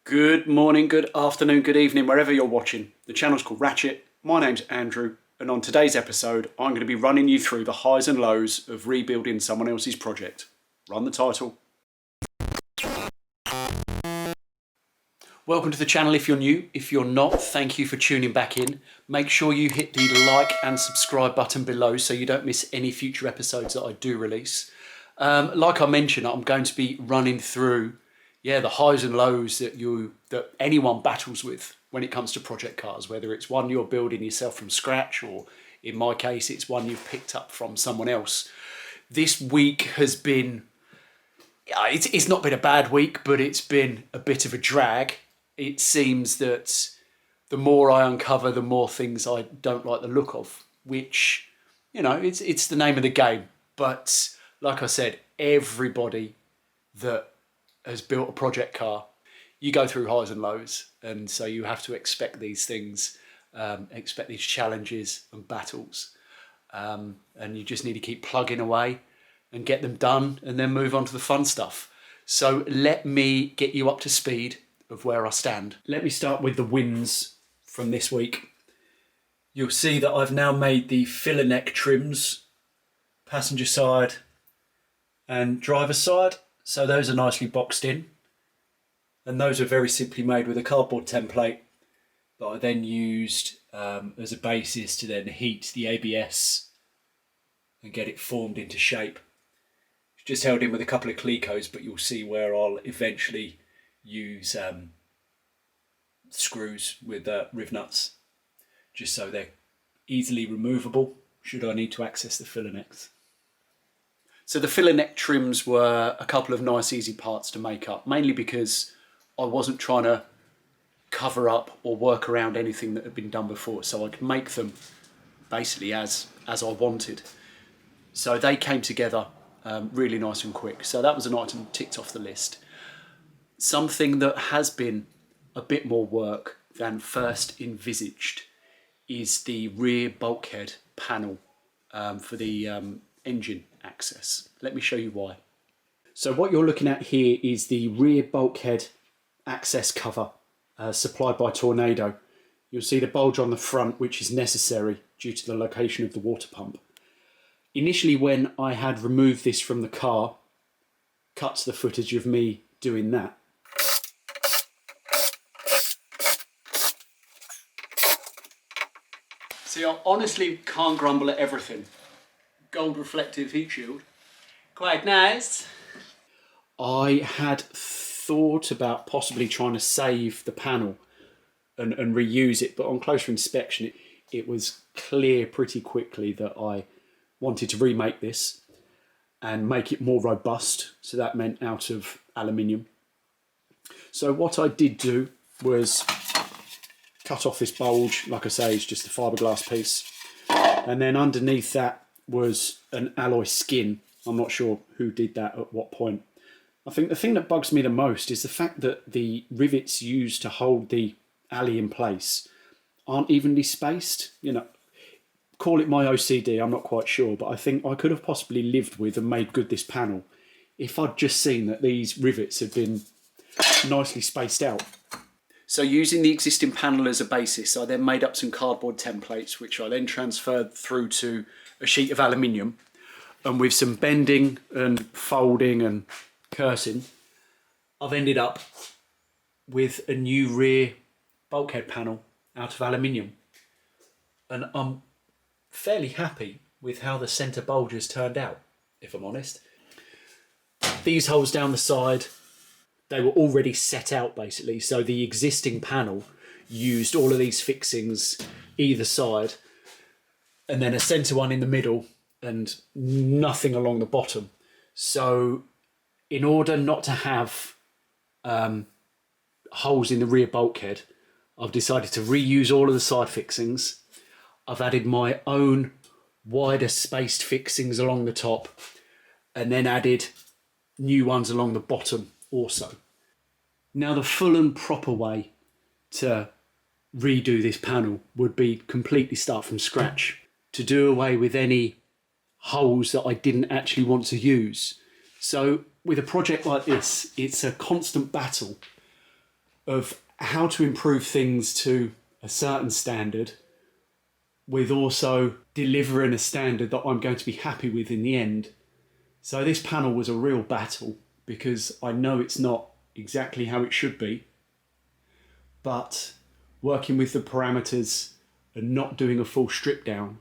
Good morning, good afternoon, good evening, wherever you're watching. The channel's called Ratchet. My name's Andrew, and on today's episode, I'm going to be running you through the highs and lows of rebuilding someone else's project. Run the title. Welcome to the channel if you're new. If you're not, thank you for tuning back in. Make sure you hit the like and subscribe button below so you don't miss any future episodes that I do release. Like I mentioned, I'm going to be running through the highs and lows that anyone battles with when it comes to project cars, whether it's one you're building yourself from scratch or in my case it's one you've picked up from someone else. This week has been, it's not been a bad week, but it's been a bit of a drag. It seems that the more I uncover, the more things I don't like the look of, which, it's the name of the game. But like I said, everybody that has built a project car, you go through highs and lows. And so you have to expect these things, expect these challenges and battles. And you just need to keep plugging away and get them done and then move on to the fun stuff. So let me get you up to speed of where I stand. Let me start with the wins from this week. You'll see that I've now made the filler neck trims, passenger side and driver side. So those are nicely boxed in. And those are very simply made with a cardboard template that I then used as a basis to then heat the ABS and get it formed into shape. It's just held in with a couple of Clecos, but you'll see where I'll eventually use screws with riv nuts, just so they're easily removable should I need to access the filler necks. So the filler neck trims were a couple of nice easy parts to make up, mainly because I wasn't trying to cover up or work around anything that had been done before, so I could make them basically as I wanted. So they came together really nice and quick. So that was an item ticked off the list. Something that has been a bit more work than first envisaged is the rear bulkhead panel for the engine access. Let me show you why. So what you're looking at here is the rear bulkhead access cover supplied by Tornado. You'll see the bulge on the front, which is necessary due to the location of the water pump. Initially, when I had removed this from the car, cut to the footage of me doing that. See, I honestly can't grumble at everything. Gold reflective heat shield, quite nice. I had thought about possibly trying to save the panel and reuse it, but on closer inspection it was clear pretty quickly that I wanted to remake this and make it more robust, so that meant out of aluminium. So what I did do was cut off this bulge. Like I say, it's just a fiberglass piece, and then underneath that was an alloy skin. I'm not sure who did that at what point. I think the thing that bugs me the most is the fact that the rivets used to hold the alley in place aren't evenly spaced. Call it my OCD, I'm not quite sure, but I think I could have possibly lived with and made good this panel if I'd just seen that these rivets had been nicely spaced out. So using the existing panel as a basis, I then made up some cardboard templates, which I then transferred through to a sheet of aluminium, and with some bending and folding and cursing, I've ended up with a new rear bulkhead panel out of aluminium. And I'm fairly happy with how the centre bulge has turned out, if I'm honest. These holes down the side, they were already set out basically, so the existing panel used all of these fixings either side, and then a centre one in the middle and nothing along the bottom. So in order not to have holes in the rear bulkhead, I've decided to reuse all of the side fixings. I've added my own wider spaced fixings along the top, and then added new ones along the bottom also. Now the full and proper way to redo this panel would be completely start from scratch, to do away with any holes that I didn't actually want to use. So with a project like this, it's a constant battle of how to improve things to a certain standard with also delivering a standard that I'm going to be happy with in the end. So this panel was a real battle because I know it's not exactly how it should be, but working with the parameters and not doing a full strip down,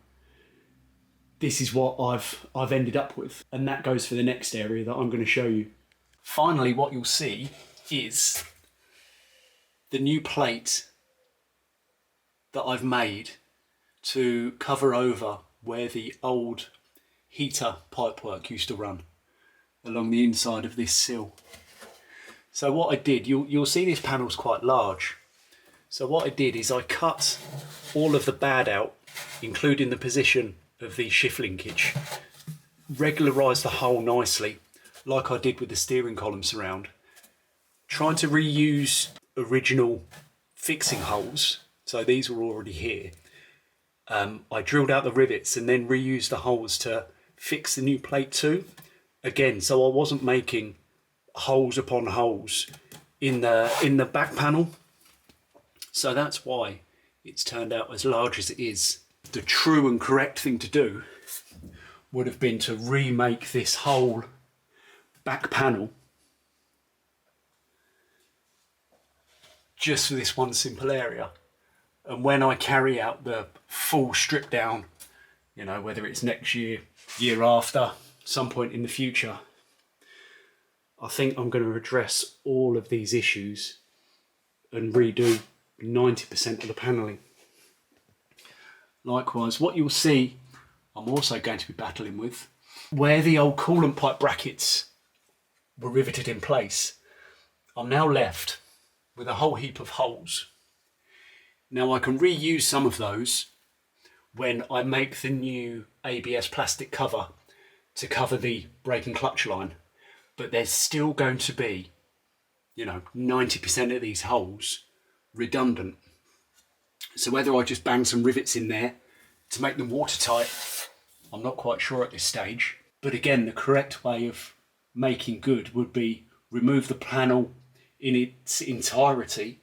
this is what I've ended up with. And that goes for the next area that I'm going to show you. Finally, what you'll see is the new plate that I've made to cover over where the old heater pipework used to run along the inside of this sill. So what I did, you'll see this panel's quite large. So what I did is I cut all of the bad out, including the position of the shift linkage, regularised the hole nicely, like I did with the steering column surround, trying to reuse original fixing holes. So these were already here. I drilled out the rivets and then reused the holes to fix the new plate too. Again, so I wasn't making holes upon holes in the back panel. So that's why it's turned out as large as it is. The true and correct thing to do would have been to remake this whole back panel just for this one simple area. And when I carry out the full strip down, you know, whether it's next year, year after, some point in the future, I think I'm going to address all of these issues and redo 90% of the panelling. Likewise, what you'll see, I'm also going to be battling with, where the old coolant pipe brackets were riveted in place, I'm now left with a whole heap of holes. Now I can reuse some of those when I make the new ABS plastic cover to cover the brake and clutch line, but there's still going to be, you know, 90% of these holes redundant. So whether I just bang some rivets in there to make them watertight, I'm not quite sure at this stage. But again, the correct way of making good would be remove the panel in its entirety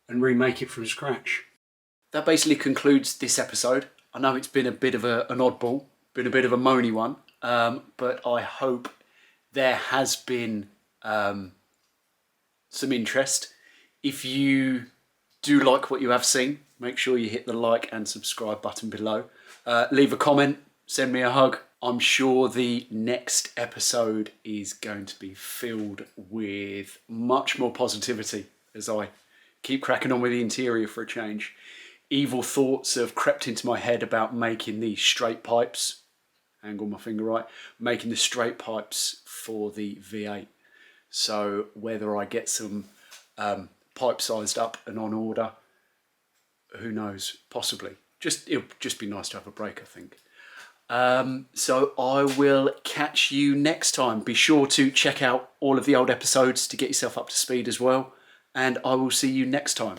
and remake it from scratch. That basically concludes this episode. I know it's been a bit of an oddball, been a bit of a moany one, but I hope there has been some interest. If you do like what you have seen, make sure you hit the like and subscribe button below. Leave a comment, send me a hug. I'm sure the next episode is going to be filled with much more positivity as I keep cracking on with the interior for a change. Evil thoughts have crept into my head about making these straight pipes, angle my finger right, making the straight pipes for the V8. So whether I get some pipe sized up and on order, who knows, possibly. It'll just be nice to have a break, I think. So I will catch you next time. Be sure to check out all of the old episodes to get yourself up to speed as well. And I will see you next time.